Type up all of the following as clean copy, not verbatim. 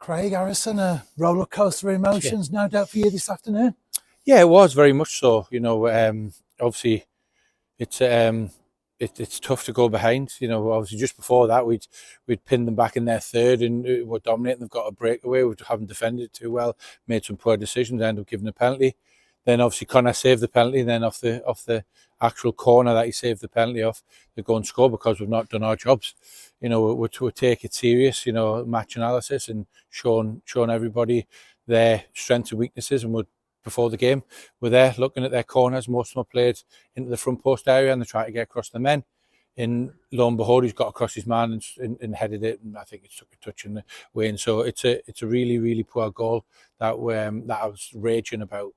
Craig Harrison, a roller coaster of emotions, no doubt for you this afternoon. Yeah, it was very much so. Obviously, it's it's tough to go behind. Obviously just before that we'd pinned them back in their third and we're dominating. They've got a breakaway. We haven't defended it too well. Made some poor decisions. Ended up giving a penalty. Then obviously Connor saved the penalty. Then off the actual corner that he saved the penalty off, they go and score because we've not done our jobs. We'll take it serious. Match analysis and showing everybody their strengths and weaknesses. And before the game, we're there looking at their corners. Most of them are played into the front post area and they try to get across the men. And lo and behold, he's got across his man and headed it, and I think it took a touch in the way. And so it's a really, really poor goal that I was raging about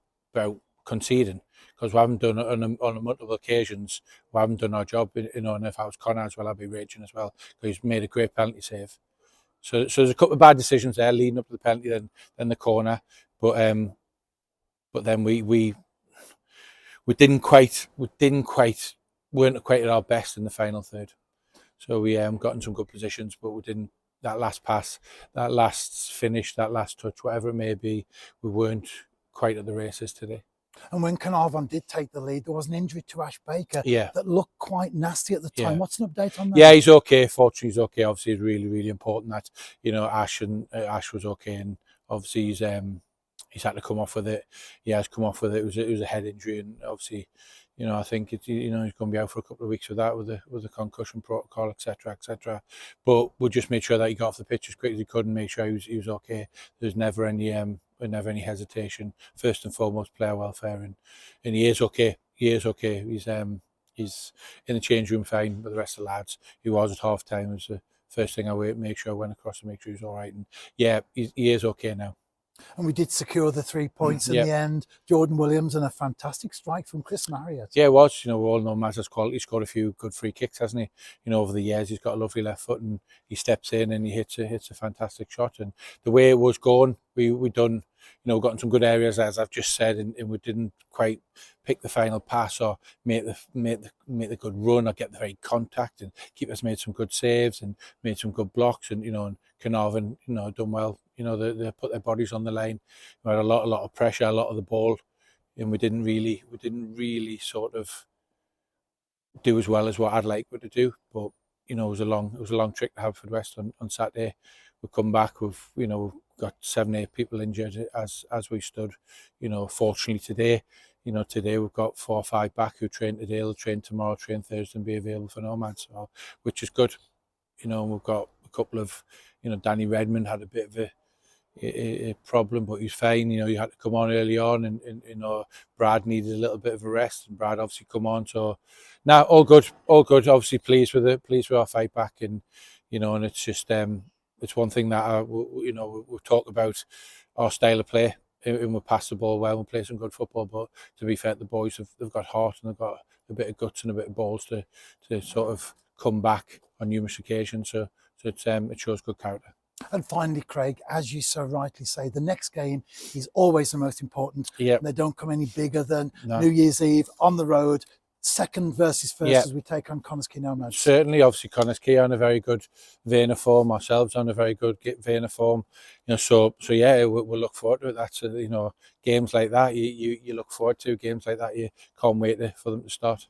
conceding, because we haven't done on multiple occasions. We haven't done our job. And if I was Connor as well, I'd be raging as well, because he's made a great penalty save. So there's a couple of bad decisions there leading up to the penalty, then the corner, but then we weren't quite at our best in the final third. So we got in some good positions, but we didn't. That last pass, that last finish, that last touch, whatever it may be, we weren't quite at the races today. And when Caernarfon did take the lead, there was an injury to Ash Baker that looked quite nasty at the time. What's an update on that? Yeah, he's okay. Fortunately, he's okay. Obviously, it's really, really important that Ash was okay, and obviously he's had to come off with it. He has come off with it. It was a head injury, and obviously, I think he's going to be out for a couple of weeks with that, with the concussion protocol, etc., etc. But we'll just make sure that he got off the pitch as quick as he could and make sure he was okay. There's never any hesitation. First and foremost, player welfare, and he is okay. He is okay. He's in the change room fine with the rest of the lads. He was at half time. It was the first thing I make sure I went across and make sure he's all right. And yeah, he is okay now. And we did secure the 3 points in the end. Jordan Williams and a fantastic strike from Chris Marriott. Yeah, it was. We all know Mazza's quality. He's scored a few good free kicks, hasn't he? Over the years, he's got a lovely left foot, and he steps in and he hits a fantastic shot. And the way it was going, we done, got in some good areas, as I've just said, and we didn't quite pick the final pass or make the good run or get the right contact. And keepers made some good saves and made some good blocks, and and Caernarfon, done well. They put their bodies on the line. We had a lot of pressure, a lot of the ball, and we didn't really sort of do as well as what I'd like to do. But it was a long trip to Haverford West on Saturday. We come back, we've got 7-8 people injured as we stood. Fortunately today we've got 4 or 5 back who train today, they'll train tomorrow, train Thursday, and be available for Nomads, which is good. We've got a couple of, Danny Redmond had a bit of a problem, but he's fine. He had to come on early on, and Brad needed a little bit of a rest, and Brad obviously come on. So now all good. Obviously pleased with our fight back, and and it's just it's one thing that we'll talk about our style of play, and we'll pass the ball well and play some good football. But to be fair, the boys they've got heart and they've got a bit of guts and a bit of balls to sort of come back on numerous occasions. So it shows good character. And finally, Craig, as you so rightly say, the next game is always the most important. Yep. They don't come any bigger than New Year's Eve on the road, second versus first, as we take on Caernarfon Town. Certainly, obviously, Caernarfon on a very good vein of form, ourselves on a very good vein of form. So yeah, we'll look forward to it. That's games like that you look forward to. Games like that you can't wait for them to start.